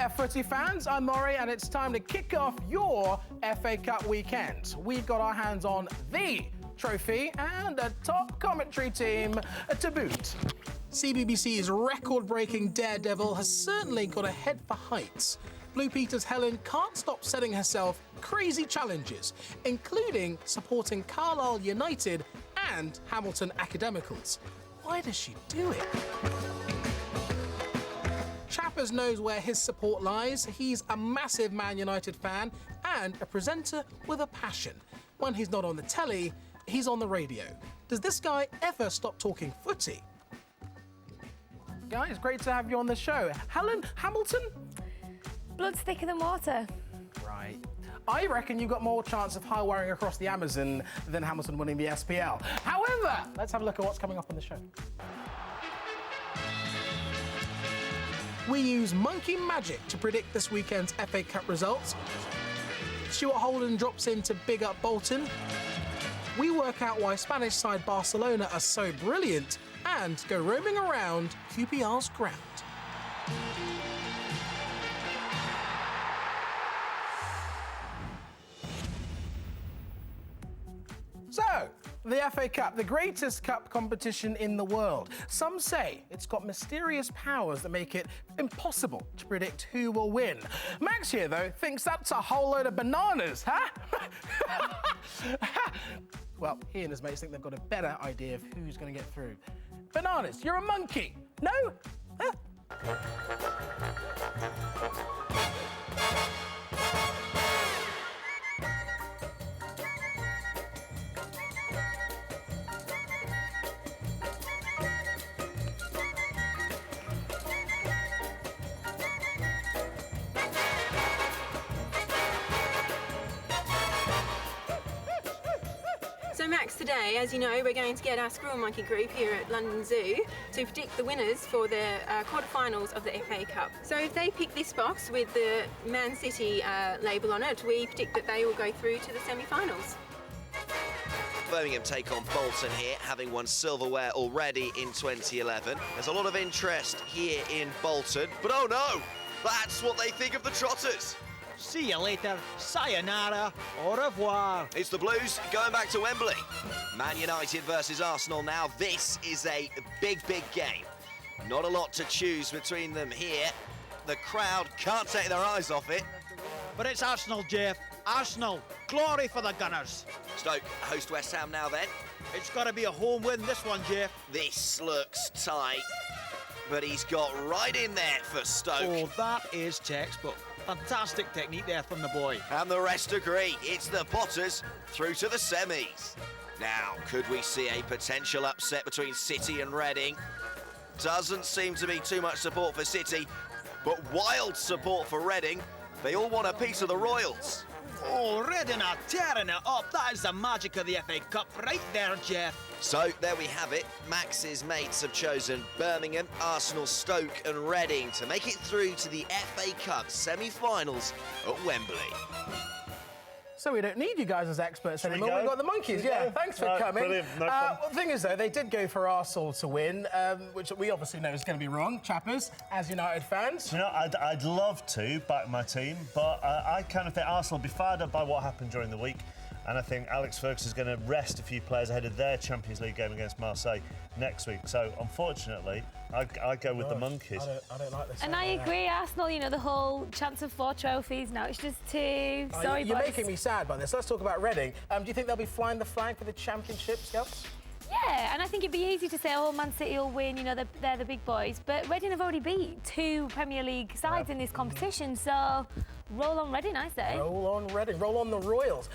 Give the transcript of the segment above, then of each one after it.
there, footy fans. I'm Maury, and it's time to kick off your FA Cup weekend. We've got our hands on the trophy and a top commentary team to boot. CBBC's record-breaking Daredevil has certainly got a head for heights. Blue Peter's Helen can't stop setting herself crazy challenges, including supporting Carlisle United and Hamilton Academicals. Why does she do it? Chappers knows where his support lies. He's a massive Man United fan and a presenter with a passion. When he's not on the telly, he's on the radio. Does this guy ever stop talking footy? Guys, great to have you on the show. Helen, Hamilton? Blood's thicker than water. Right. I reckon you've got more chance of high-wiring across the Amazon than Hamilton winning the SPL. However, let's have a look at what's coming up on the show. We use monkey magic to predict this weekend's FA Cup results. Stuart Holden drops in to big up Bolton. We work out why Spanish side Barcelona are so brilliant and go roaming around QPR's ground. So, the FA Cup, the greatest cup competition in the world. Some say it's got mysterious powers that make it impossible to predict who will win. Max here, though, thinks that's a whole load of bananas, huh? Well, he and his mates think they've got a better idea of who's going to get through. Bananas, you're a monkey. No? Huh? So Max, today, as you know, we're going to get our Squirrel Monkey group here at London Zoo to predict the winners for the quarterfinals of the FA Cup. So if they pick this box with the Man City label on it, we predict that they will go through to the semi-finals. Birmingham take on Bolton here, having won silverware already in 2011. There's a lot of interest here in Bolton, but oh no, that's what they think of the Trotters. See you later, sayonara, au revoir. It's the Blues going back to Wembley. Man United versus Arsenal now. This is a big, big game. Not a lot to choose between them here. The crowd can't take their eyes off it. But it's Arsenal, Jeff. Arsenal. Glory for the Gunners. Stoke host West Ham now then. It's got to be a home win, this one, Jeff. This looks tight, but he's got right in there for Stoke. Oh, that is textbook. Fantastic technique there from the boy. And the rest agree. It's the Potters through to the semis. Now, could we see a potential upset between City and Reading? Doesn't seem to be too much support for City, but wild support for Reading. They all want a piece of the Royals. Oh, Reading are tearing it up. That is the magic of the FA Cup right there, Jeff. So, there we have it. Max's mates have chosen Birmingham, Arsenal, Stoke and Reading to make it through to the FA Cup semi-finals at Wembley. So we don't need you guys as experts Shall we anymore. go? We've got the monkeys, yeah. Thanks for coming. Brilliant, no problem. The thing is, though, they did go for Arsenal to win, which we obviously know is going to be wrong, chappers, as United fans. You know, I'd love to back my team, but I kind of think Arsenal will be fired up by what happened during the week. And I think Alex Ferguson's going to rest a few players ahead of their Champions League game against Marseille next week. So, unfortunately, I go with the monkeys. I don't like this. And I agree, Arsenal, you know, the whole chance of 4 trophies, now it's just 2. Sorry, You're boys. making me sad by this. Let's talk about Reading. Do you think they'll be flying the flag for the Championship, Scouts? Yeah, and I think it'd be easy to say, oh, Man City will win, you know, they're the big boys. But Reading have already beat 2 Premier League sides in this competition, so roll on Reading, I say. Roll on Reading, roll on the Royals.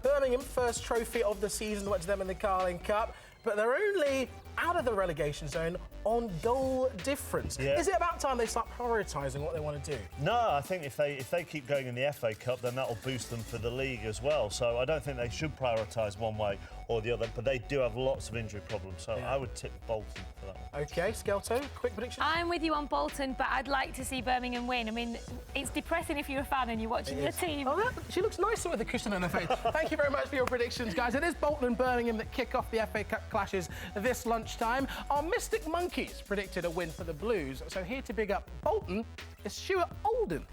Birmingham, first trophy of the season, went to them in the Carling Cup, but they're only out of the relegation zone on goal difference. Yeah. Is it about time they start prioritising what they want to do? No, I think if they keep going in the FA Cup, then that'll boost them for the league as well. So I don't think they should prioritise one way or the other, but they do have lots of injury problems, so I would tip Bolton for that one. OK, Skelto, quick prediction? I'm with you on Bolton, but I'd like to see Birmingham win. I mean, it's depressing if you're a fan and you're watching your team. Oh, she looks nicer with the cushion on her face. Thank you very much for your predictions, guys. It is Bolton and Birmingham that kick off the FA Cup clashes this lunchtime. Our Mystic Monkeys predicted a win for the Blues. So here to big up Bolton is Stuart Oldham.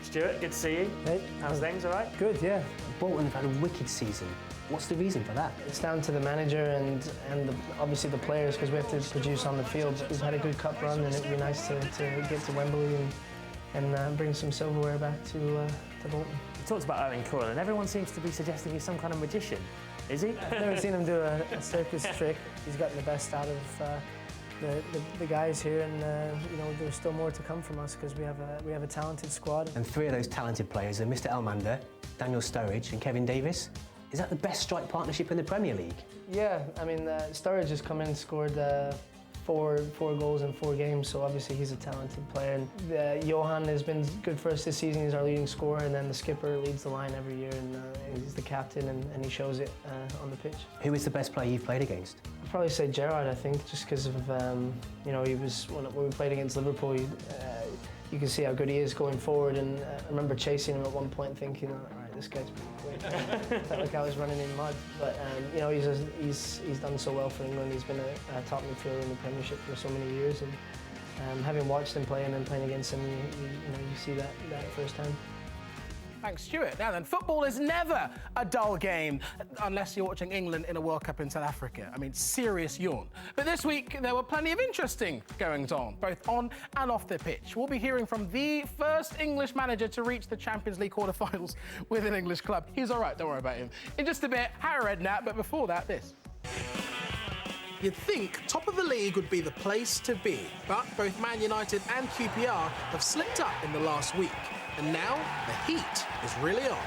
Stuart, good to see you. Hey. How's things, all right? Good, yeah. Bolton have had a wicked season. What's the reason for that? It's down to the manager and obviously the players, because we have to produce on the field. We've had a good cup run, and it would be nice to get to Wembley and bring some silverware back to Bolton. You talked about Owen Coyle, and everyone seems to be suggesting he's some kind of magician. Is he? I've never seen him do a circus trick. He's gotten the best out of the guys here, and you know, there's still more to come from us because we have a talented squad. And three of those talented players are Mr. Elmander, Daniel Sturridge and Kevin Davis. Is that the best strike partnership in the Premier League? Yeah, I mean, Sturridge has come in and scored four goals in 4 games, so obviously he's a talented player. And Johan has been good for us this season. He's our leading scorer, and then the skipper leads the line every year, and he's the captain, and he shows it on the pitch. Who is the best player you've played against? I'd probably say Gerrard, I think, just because of, you know, he was, when we played against Liverpool, you can see how good he is going forward, and I remember chasing him at one point thinking, all right, this guy's pretty quick. Felt like I was running in mud, but you know, he's done so well for England. He's been a top midfielder in the Premiership for so many years, and having watched him play and then playing against him, you see that firsthand. Thanks, Stuart. Now then, football is never a dull game, unless you're watching England in a World Cup in South Africa. I mean, serious yawn. But this week, there were plenty of interesting goings-on, both on and off the pitch. We'll be hearing from the first English manager to reach the Champions League quarter-finals with an English club. He's all right, don't worry about him. In just a bit, Harry Redknapp, but before that, this. You'd think top of the league would be the place to be, but both Man United and QPR have slipped up in the last week. And now, the heat is really on.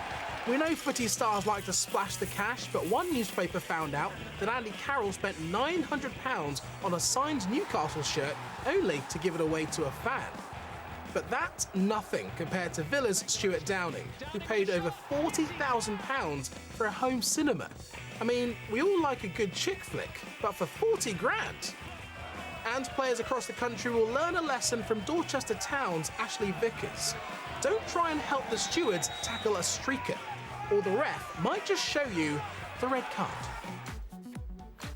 We know footy stars like to splash the cash, but one newspaper found out that Andy Carroll spent £900 on a signed Newcastle shirt only to give it away to a fan. But that's nothing compared to Villa's Stuart Downing, who paid over £40,000 for a home cinema. I mean, we all like a good chick flick, but for 40 grand. And players across the country will learn a lesson from Dorchester Town's Ashley Vickers. Don't try and help the stewards tackle a streaker, or the ref might just show you the red card.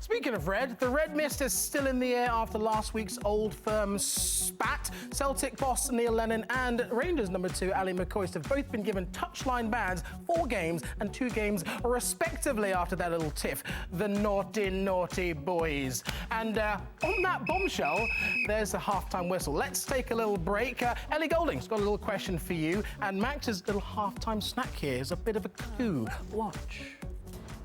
Speaking of red, the red mist is still in the air after last week's Old Firm spat. Celtic boss Neil Lennon and Rangers number 2 Ali McCoist have both been given touchline bans, 4 games and 2 games respectively after that little tiff. The naughty, naughty boys. And on that bombshell, there's the halftime whistle. Let's take a little break. Ellie Golding's got a little question for you, and Max's little halftime snack here is a bit of a clue. Watch.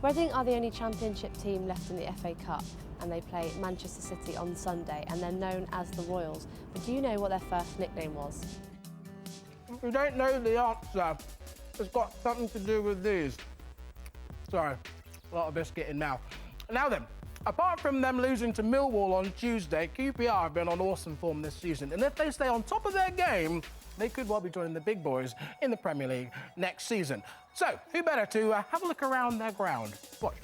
Reading are the only Championship team left in the FA Cup, and they play Manchester City on Sunday, and they're known as the Royals. But do you know what their first nickname was? We don't know the answer. It's got something to do with these. Sorry, a lot of biscuit in now. Now then, apart from them losing to Millwall on Tuesday, QPR have been on awesome form this season, and if they stay on top of their game, they could well be joining the big boys in the Premier League next season. So, who better to have a look around their ground? Watch.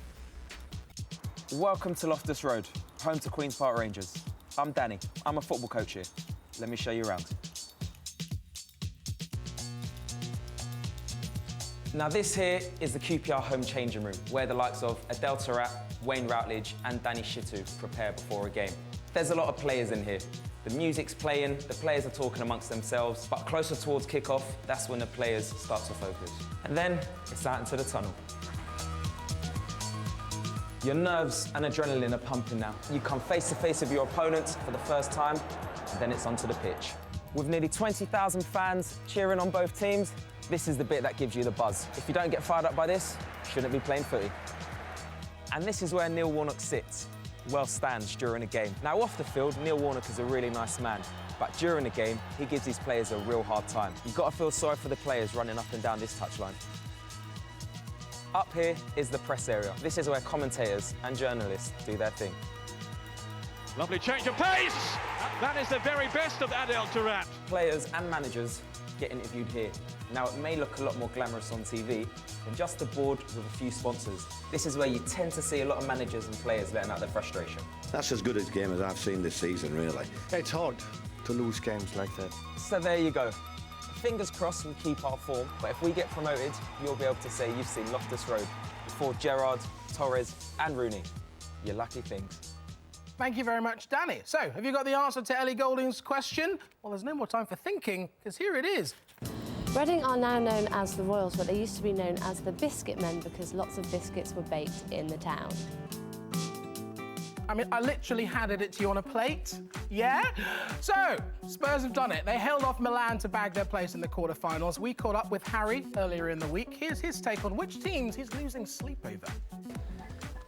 Welcome to Loftus Road, home to Queen's Park Rangers. I'm Danny. I'm a football coach here. Let me show you around. Now this here is the QPR home changing room, where the likes of Adel Taarabt, Wayne Routledge and Danny Shitu prepare before a game. There's a lot of players in here. The music's playing, the players are talking amongst themselves, but closer towards kick-off, that's when the players start to focus. And then it's out into the tunnel. Your nerves and adrenaline are pumping now. You come face to face with your opponent for the first time, and then it's onto the pitch. With nearly 20,000 fans cheering on both teams, this is the bit that gives you the buzz. If you don't get fired up by this, you shouldn't be playing footy. And this is where Neil Warnock sits. Well stands during a game. Now off the field, Neil Warnock is a really nice man, but during the game, he gives his players a real hard time. You've got to feel sorry for the players running up and down this touchline. Up here is the press area. This is where commentators and journalists do their thing. Lovely change of pace! That is the very best of Adel Taarabt. Players and managers get interviewed here. Now it may look a lot more glamorous on TV than just a board with a few sponsors. This is where you tend to see a lot of managers and players letting out their frustration. That's as good a game as I've seen this season, really. It's hard to lose games like that. So there you go. Fingers crossed we keep our form, but if we get promoted, you'll be able to say you've seen Loftus Road before Gerrard, Torres and Rooney. You lucky things. Thank you very much, Danny. So, have you got the answer to Ellie Goulding's question? Well, there's no more time for thinking, because here it is. Reading are now known as the Royals, but they used to be known as the Biscuit Men because lots of biscuits were baked in the town. I mean, I literally handed it to you on a plate. Yeah? So, Spurs have done it. They held off Milan to bag their place in the quarterfinals. We caught up with Harry earlier in the week. Here's his take on which teams he's losing sleep over.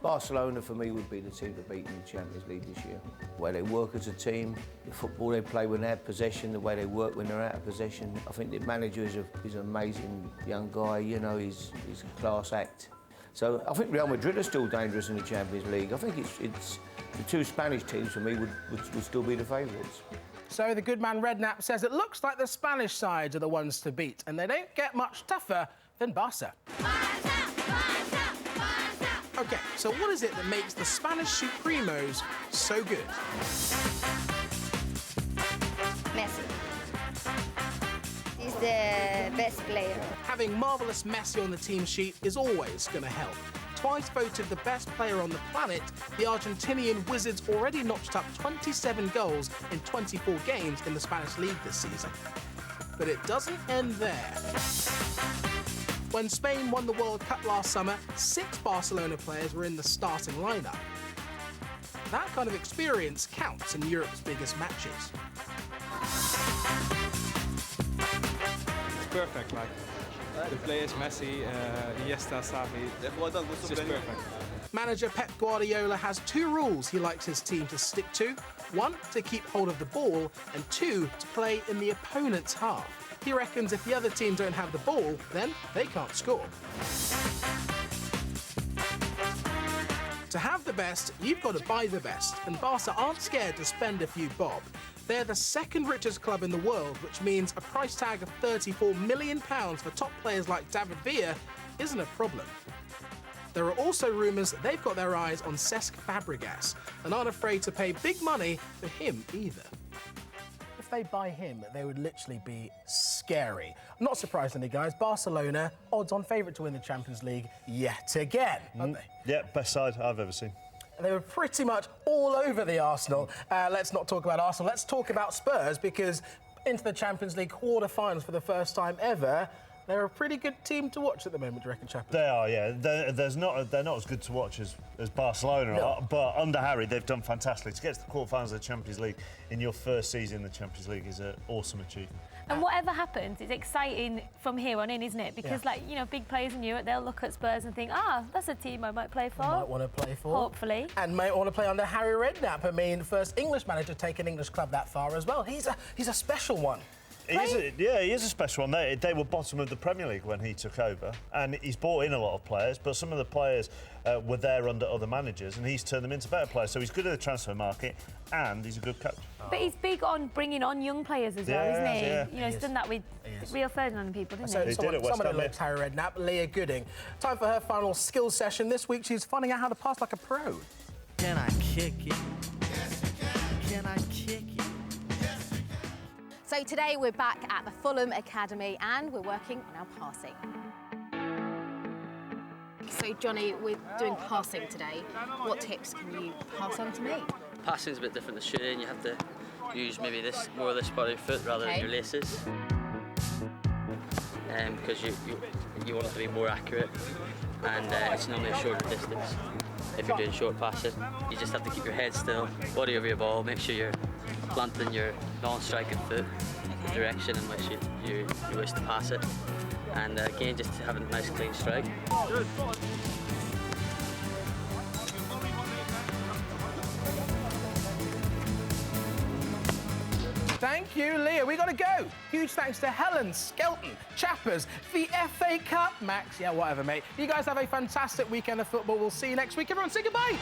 Barcelona, for me, would be the team to beat in the Champions League this year. The way they work as a team, the football they play when they have possession, the way they work when they're out of possession. I think the manager is an amazing young guy, you know, he's a class act. So I think Real Madrid are still dangerous in the Champions League. I think it's the two Spanish teams, for me, would still be the favourites. So the good man Redknapp says it looks like the Spanish sides are the ones to beat, and they don't get much tougher than Barca. OK, so what is it that makes the Spanish Supremos so good? Messi. He's the best player. Having marvellous Messi on the team sheet is always going to help. Twice voted the best player on the planet, the Argentinian Wizards already notched up 27 goals in 24 games in the Spanish league this season. But it doesn't end there. When Spain won the World Cup last summer, 6 Barcelona players were in the starting lineup. That kind of experience counts in Europe's biggest matches. It's perfect, like the players, Messi, Iniesta, Xavi, it's just perfect. Manager Pep Guardiola has 2 rules he likes his team to stick to. 1, to keep hold of the ball, and 2, to play in the opponent's half. He reckons if the other team don't have the ball, then they can't score. To have the best, you've got to buy the best, and Barca aren't scared to spend a few bob. They're the second richest club in the world, which means a price tag of £34 million for top players like David Villa isn't a problem. There are also rumours that they've got their eyes on Cesc Fabregas and aren't afraid to pay big money for him either. If they buy him, they would literally be scary. Not surprisingly, guys, Barcelona, odds-on favourite to win the Champions League yet again, aren't they? Yeah, best side I've ever seen. They were pretty much all over the Arsenal. Let's not talk about Arsenal, let's talk about Spurs, because into the Champions League quarter-finals for the first time ever, they're a pretty good team to watch at the moment, do you reckon, Chappers? They are, yeah. They're not as good to watch as Barcelona, No. but under Harry, they've done fantastic. To get to the quarterfinals of the Champions League in your first season in the Champions League is an awesome achievement. And whatever happens, it's exciting from here on in, isn't it? Because, like, you know, big players in Europe, they'll look at Spurs and think, that's a team I might play for. Might want to play for. Hopefully. And might want to play under Harry Redknapp. I mean, first English manager to take an English club that far as well. He's a special one. He is a special one. They were bottom of the Premier League when he took over, and he's brought in a lot of players, but some of the players were there under other managers, and he's turned them into better players. So he's good at the transfer market, and he's a good coach. But he's big on bringing on young players as well, isn't he? Yeah. You know, he's done that with Rio Ferdinand and people, didn't he? Someone who loves Harry Redknapp, Leah Gooding. Time for her final skills session. This week, she's finding out how to pass like a pro. Can I kick it? Yes, you can. Can I kick it? So today we're back at the Fulham Academy and we're working on our passing. So Johnny, we're doing passing today. What tips can you pass on to me? Passing's a bit different to shooting. You have to use maybe more of this part of your foot rather than your laces. Because you want it to be more accurate, and it's normally a shorter distance. If you're doing short passing, you just have to keep your head still, body over your ball, make sure you're planting your non-striking foot the direction in which you wish to pass it, and again just having a nice clean strike. Good. Thank you, Leah. We got to go. Huge thanks to Helen, Skelton, Chappers, the FA Cup, Max. Yeah, whatever, mate. You guys have a fantastic weekend of football. We'll see you next week. Everyone, say goodbye.